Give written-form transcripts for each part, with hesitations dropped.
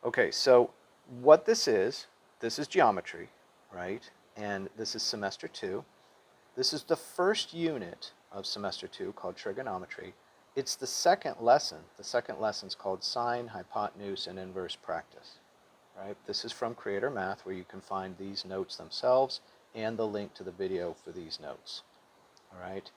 Okay, so what this is geometry, right? And this is semester 2. This is the first unit of semester 2 called Trigonometry. It's the second lesson. The second lesson is called Sine, Hypotenuse, and Inverse Practice, right? This is from Creator Math, where you can find these notes themselves and the link to the video for these notes, all right?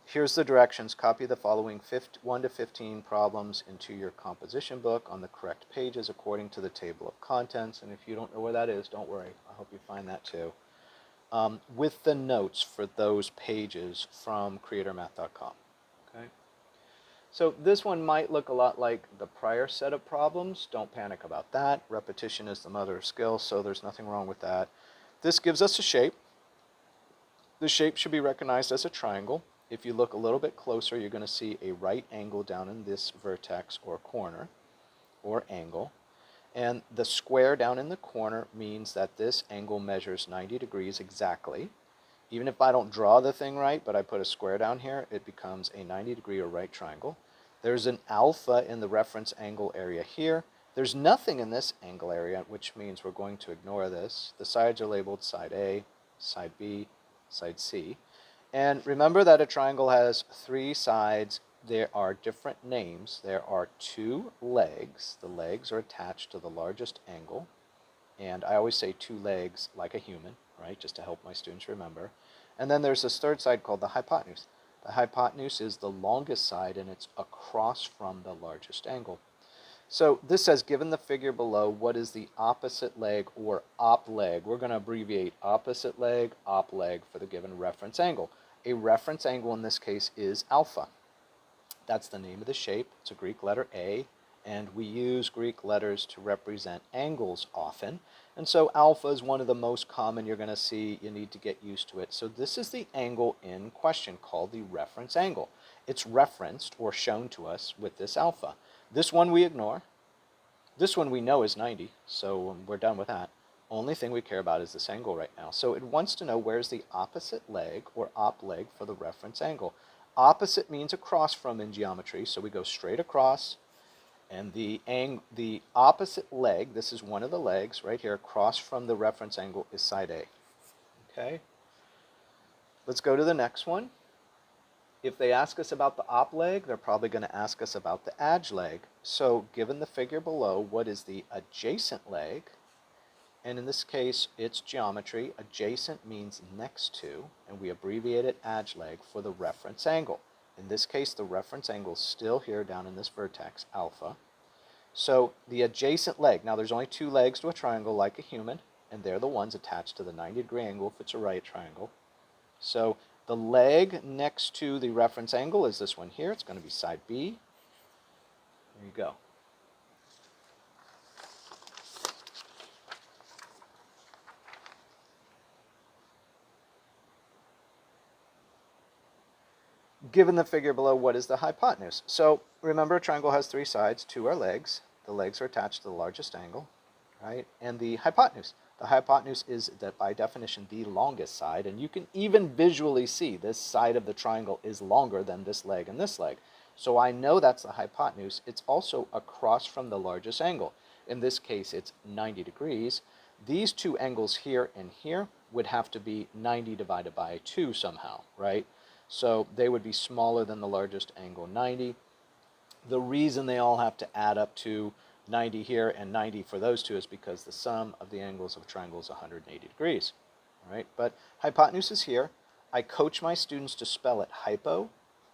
Here's the directions. Copy the following 1 to 15 problems into your composition book on the correct pages according to the table of contents. And if you don't know where that is, don't worry. I hope you find that too. With the notes for those pages from creatormath.com. Okay. So this one might look a lot like the prior set of problems. Don't panic about that. Repetition is the mother of skill, so there's nothing wrong with that. This gives us a shape. The shape should be recognized as a triangle. If you look a little bit closer, you're going to see a right angle down in this vertex or corner or angle. And the square down in the corner means that this angle measures 90 degrees exactly. Even if I don't draw the thing right, but I put a square down here, it becomes a 90-degree or right triangle. There's an alpha in the reference angle area here. There's nothing in this angle area, which means we're going to ignore this. The sides are labeled side A, side B, side C. And remember that a triangle has 3 sides. There are different names. There are 2 legs. The legs are attached to the largest angle. And I always say 2 legs like a human, right, just to help my students remember. And then there's this third side called the hypotenuse. The hypotenuse is the longest side, and it's across from the largest angle. So this says, given the figure below, what is the opposite leg or op leg? We're going to abbreviate opposite leg, op leg for the given reference angle. A reference angle in this case is alpha. That's the name of the shape. It's a Greek letter A, and we use Greek letters to represent angles often. And so alpha is one of the most common you're going to see. You need to get used to it. So this is the angle in question called the reference angle. It's referenced or shown to us with this alpha. This one we ignore. This one we know is 90, so we're done with that. Only thing we care about is this angle right now. So it wants to know where's the opposite leg or op leg for the reference angle. Opposite means across from in geometry, so we go straight across, and the opposite leg, this is one of the legs right here, across from the reference angle is side A. Okay? Let's go to the next one. If they ask us about the op leg, they're probably going to ask us about the adj leg. So given the figure below, what is the adjacent leg? And in this case, it's geometry. Adjacent means next to, and we abbreviate it adj leg for the reference angle. In this case, the reference angle is still here down in this vertex, alpha. So the adjacent leg, now there's only 2 legs to a triangle like a human, and they're the ones attached to the 90-degree angle if it's a right triangle. So the leg next to the reference angle is this one here. It's going to be side B. There you go. Given the figure below, what is the hypotenuse? So remember, a triangle has 3 sides. 2 are legs. The legs are attached to the largest angle, right? And the hypotenuse. The hypotenuse is, by definition, the longest side, and you can even visually see this side of the triangle is longer than this leg and this leg. So I know that's the hypotenuse. It's also across from the largest angle. In this case, it's 90 degrees. These 2 angles here and here would have to be 90 divided by 2 somehow, right? So they would be smaller than the largest angle, 90. The reason they all have to add up to 90 here and 90 for those 2 is because the sum of the angles of a triangle is 180 degrees. All right? But hypotenuse is here. I coach my students to spell it hypo,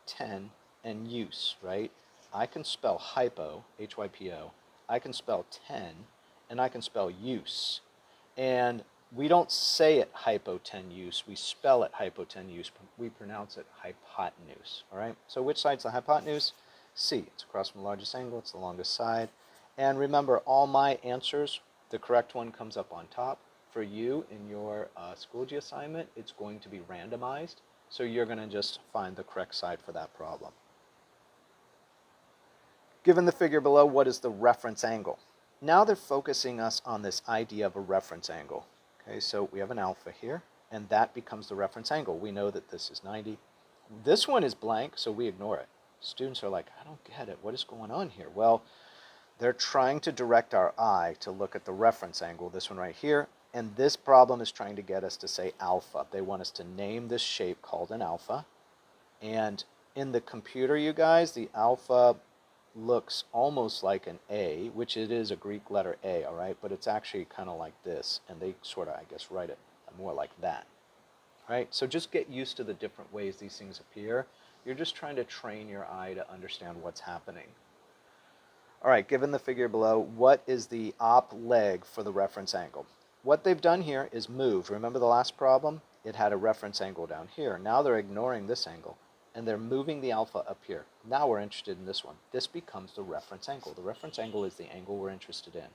10, and use, right? I can spell hypo, H-Y-P-O. I can spell 10, and I can spell use. And we don't say it hypotenuse. We spell it hypotenuse. We pronounce it hypotenuse. All right? So which side's the hypotenuse? C. It's across from the largest angle. It's the longest side. And remember, all my answers, the correct one comes up on top. For you, in your Schoology assignment, it's going to be randomized. So you're going to just find the correct side for that problem. Given the figure below, what is the reference angle? Now they're focusing us on this idea of a reference angle. Okay, so we have an alpha here, and that becomes the reference angle. We know that this is 90. This one is blank, so we ignore it. Students are like, I don't get it. What is going on here? Well, they're trying to direct our eye to look at the reference angle, this one right here, and this problem is trying to get us to say alpha. They want us to name this shape called an alpha, and in the computer, you guys, the alpha looks almost like an A, which it is a Greek letter A, all right, but it's actually kind of like this, and they sort of, I guess, write it more like that, right? So just get used to the different ways these things appear. You're just trying to train your eye to understand what's happening. All right, given the figure below, what is the op leg for the reference angle? What they've done here is move. Remember the last problem? It had a reference angle down here. Now they're ignoring this angle, and they're moving the alpha up here. Now we're interested in this one. This becomes the reference angle. The reference angle is the angle we're interested in.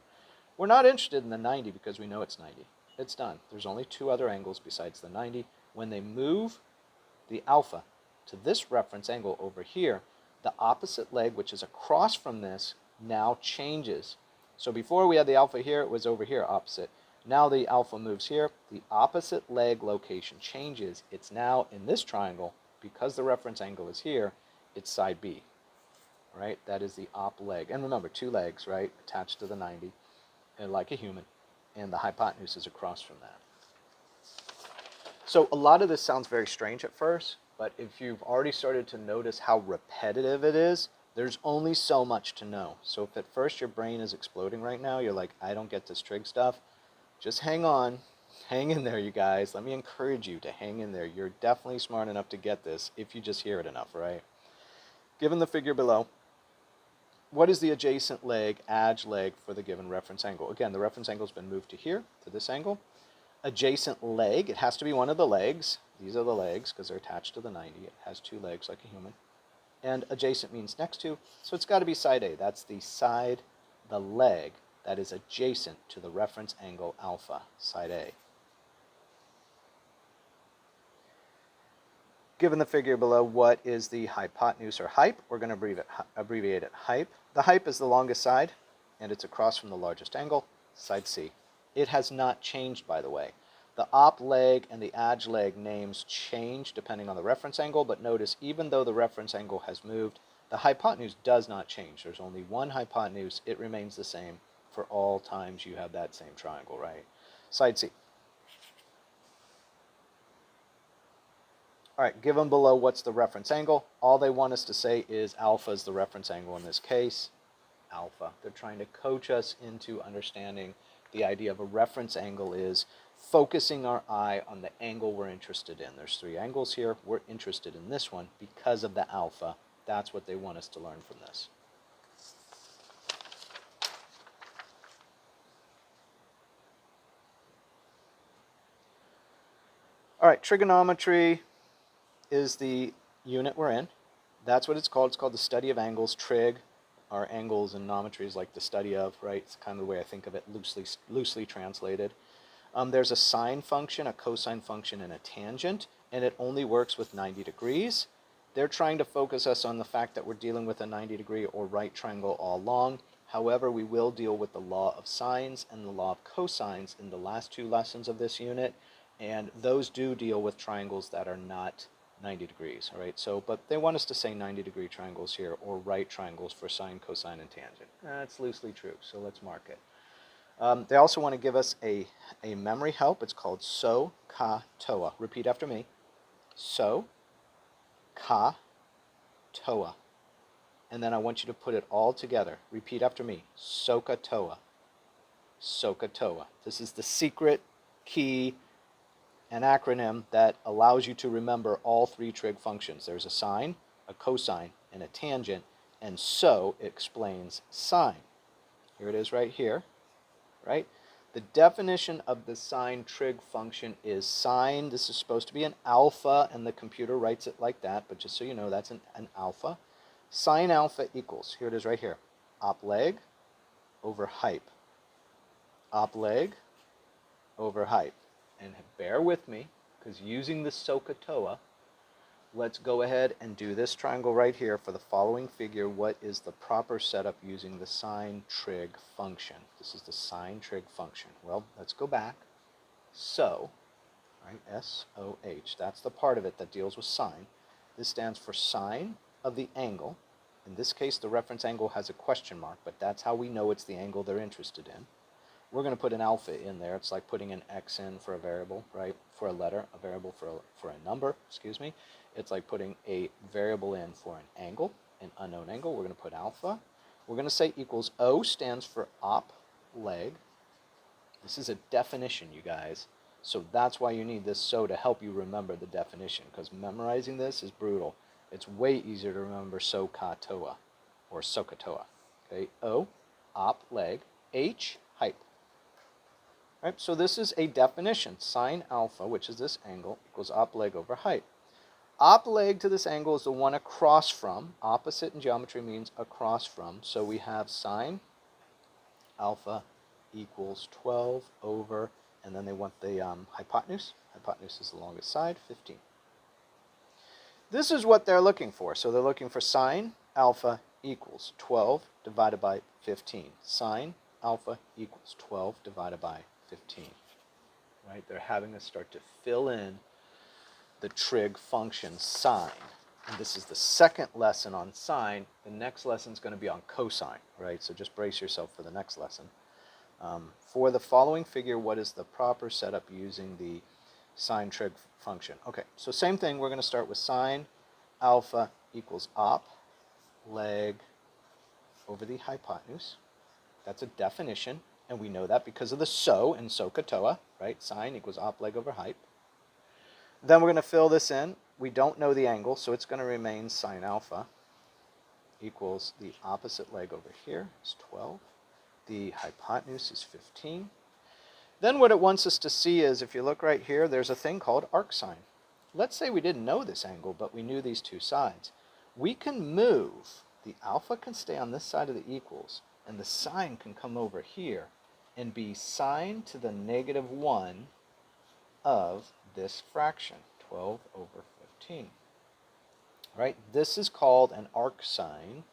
We're not interested in the 90 because we know it's 90. It's done. There's only two other angles besides the 90. When they move the alpha to this reference angle over here, the opposite leg, which is across from this, now changes. So before we had the alpha here, it was over here, opposite. Now the alpha moves here, the opposite leg location changes. It's now in this triangle, because the reference angle is here, it's side B, right? That is the op leg. And remember, two legs, right, attached to the 90, and like a human, and the hypotenuse is across from that. So a lot of this sounds very strange at first, but if you've already started to notice how repetitive it is, there's only so much to know. So if at first your brain is exploding right now, you're like, I don't get this trig stuff, just hang on. Hang in there, you guys. Let me encourage you to hang in there. You're definitely smart enough to get this if you just hear it enough, right? Given the figure below, what is the adjacent leg, adj leg, for the given reference angle? Again, the reference angle has been moved to here, to this angle. Adjacent leg, it has to be one of the legs. These are the legs because they're attached to the 90. It has two legs like a human. And adjacent means next to, so it's got to be side A. That's the side, the leg that is adjacent to the reference angle alpha, side A. Given the figure below, what is the hypotenuse or hype? We're going to abbreviate it hype. The hype is the longest side, and it's across from the largest angle, side C. It has not changed, by the way. The op leg and the adj leg names change depending on the reference angle, but notice even though the reference angle has moved, the hypotenuse does not change. There's only one hypotenuse. It remains the same for all times you have that same triangle, right? Side C. All right, given below what's the reference angle, all they want us to say is alpha is the reference angle in this case. Alpha. They're trying to coach us into understanding the idea of a reference angle is focusing our eye on the angle we're interested in. There's three angles here. We're interested in this one because of the alpha. That's what they want us to learn from this. All right, trigonometry is the unit we're in. That's what it's called. It's called the study of angles. Trig, our angles and nometry is like the study of, right? It's kind of the way I think of it, loosely translated. There's a sine function, a cosine function, and a tangent, and it only works with 90 degrees. They're trying to focus us on the fact that we're dealing with a 90-degree or right triangle all along. However, we will deal with the law of sines and the law of cosines in the last two lessons of this unit, and those do deal with triangles that are not 90 degrees, all right? So, but they want us to say 90-degree triangles here, or right triangles for sine, cosine, and tangent. That's loosely true, so let's mark it. They also want to give us a memory help. It's called so, ka, toa. Repeat after me. So, ka, toa. And then I want you to put it all together. Repeat after me. Soka toa. Soka toa. This is the secret key, an acronym that allows you to remember all three trig functions. There's a sine, a cosine, and a tangent, and so explains sine. Here it is right here, right? The definition of the sine trig function is sine. This is supposed to be an alpha, and the computer writes it like that, but just so you know, that's an alpha. Sine alpha equals, here it is right here, op leg over hype. Op leg over hype. And bear with me, because using the SOHCAHTOA, let's go ahead and do this triangle right here for the following figure. What is the proper setup using the sine trig function? This is the sine trig function. Well, let's go back. So, right, S-O-H, that's the part of it that deals with sine. This stands for sine of the angle, In this case, the reference angle has a question mark, but that's how we know it's the angle they're interested in. We're going to put an alpha in there. It's like putting an x in for a variable, right? For a letter, a variable for a number, excuse me. It's like putting a variable in for an angle, an unknown angle. We're going to put alpha. We're going to say equals O stands for op leg. This is a definition, you guys. So that's why you need this so to help you remember the definition, because memorizing this is brutal. It's way easier to remember SOHCAHTOA or SOHCAHTOA. Okay, O, op leg, H, height. Right, so this is a definition. Sine alpha, which is this angle, equals op leg over height. Op leg to this angle is the one across from. Opposite in geometry means across from. So we have sine alpha equals 12 over, and then they want the hypotenuse. Hypotenuse is the longest side, 15. This is what they're looking for. So they're looking for sine alpha equals 12 divided by 15. Sine alpha equals 12 divided by 15. Right? They're having us start to fill in the trig function sine. And this is the second lesson on sine. The next lesson is going to be on cosine. Right? So just brace yourself for the next lesson. For the following figure, what is the proper setup using the sine trig function? Okay, so same thing. We're going to start with sine alpha equals op leg over the hypotenuse. That's a definition, and we know that because of the so in SOHCAHTOA, right? Sine equals op leg over height. Then we're going to fill this in. We don't know the angle, so it's going to remain sine alpha equals the opposite leg over here is 12. The hypotenuse is 15. Then what it wants us to see is, if you look right here, there's a thing called arcsine. Let's say we didn't know this angle, but we knew these two sides. We can move. The alpha can stay on this side of the equals, and the sine can come over here and be sine to the negative 1 of this fraction, 12 over 15. Right? This is called an arcsine.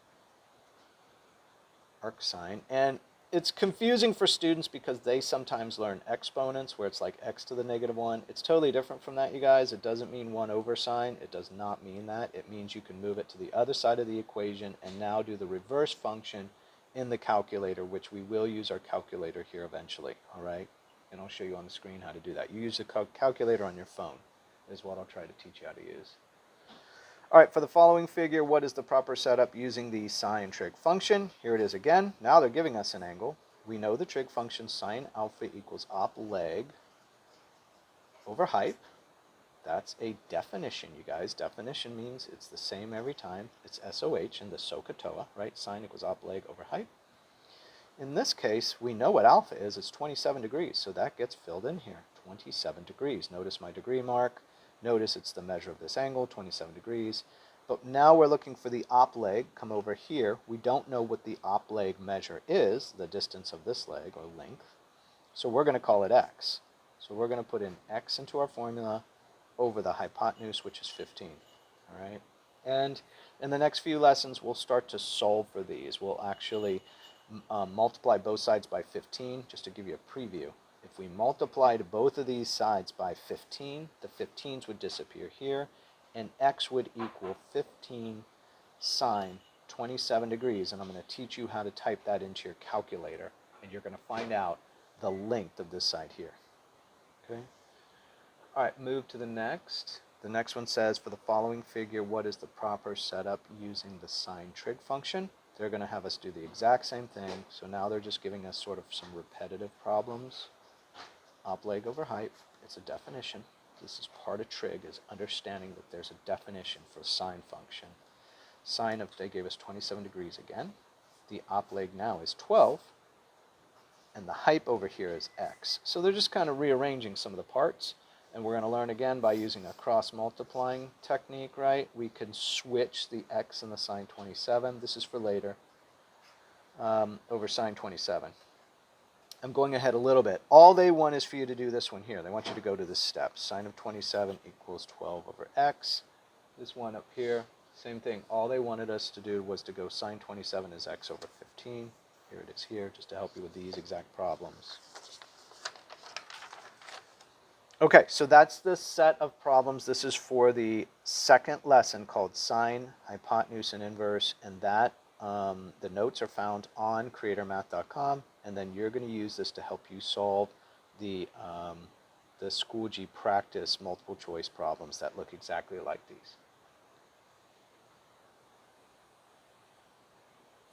Arcsine. And it's confusing for students because they sometimes learn exponents where it's like x to the negative 1. It's totally different from that, you guys. It doesn't mean 1 over sine. It does not mean that. It means you can move it to the other side of the equation and now do the reverse function in the calculator, which we will use our calculator here eventually, all right? And I'll show you on the screen how to do that. You use the calculator on your phone is what I'll try to teach you how to use. All right, for the following figure, what is the proper setup using the sine trig function? Here it is again. Now they're giving us an angle. We know the trig function sine alpha equals op leg over height. That's a definition, you guys. Definition means it's the same every time. It's SOH in the SOHCAHTOA, right? Sine equals op leg over height. In this case, we know what alpha is. It's 27 degrees, so that gets filled in here. 27 degrees. Notice my degree mark. Notice it's the measure of this angle, 27 degrees. But now we're looking for the op leg. Come over here. We don't know what the op leg measure is, the distance of this leg, or length. So we're going to call it x. So we're going to put in x into our formula over the hypotenuse, which is 15. All right? And in the next few lessons, we'll start to solve for these. We'll actually multiply both sides by 15, just to give you a preview. If we multiplied both of these sides by 15, the 15s would disappear here, and x would equal 15 sine 27 degrees. And I'm going to teach you how to type that into your calculator, and you're going to find out the length of this side here. Okay? All right, move to the next. The next one says, for the following figure, what is the proper setup using the sine trig function? They're going to have us do the exact same thing, so now they're just giving us sort of some repetitive problems. Op leg over height, it's a definition. This is part of trig, is understanding that there's a definition for a sine function. Sine of, they gave us 27 degrees again. The op leg now is 12, and the height over here is x. So they're just kind of rearranging some of the parts, and we're going to learn again by using a cross-multiplying technique, right? We can switch the x and the sine 27, this is for later, over sine 27. I'm going ahead a little bit. All they want is for you to do this one here. They want you to go to this step. Sine of 27 equals 12 over x. This one up here, same thing. All they wanted us to do was to go sine 27 is x over 15. Here it is here, just to help you with these exact problems. Okay, so that's the set of problems. This is for the second lesson called Sine, Hypotenuse, and Inverse, and that the notes are found on creatormath.com, and then you're going to use this to help you solve the School G practice multiple choice problems that look exactly like these.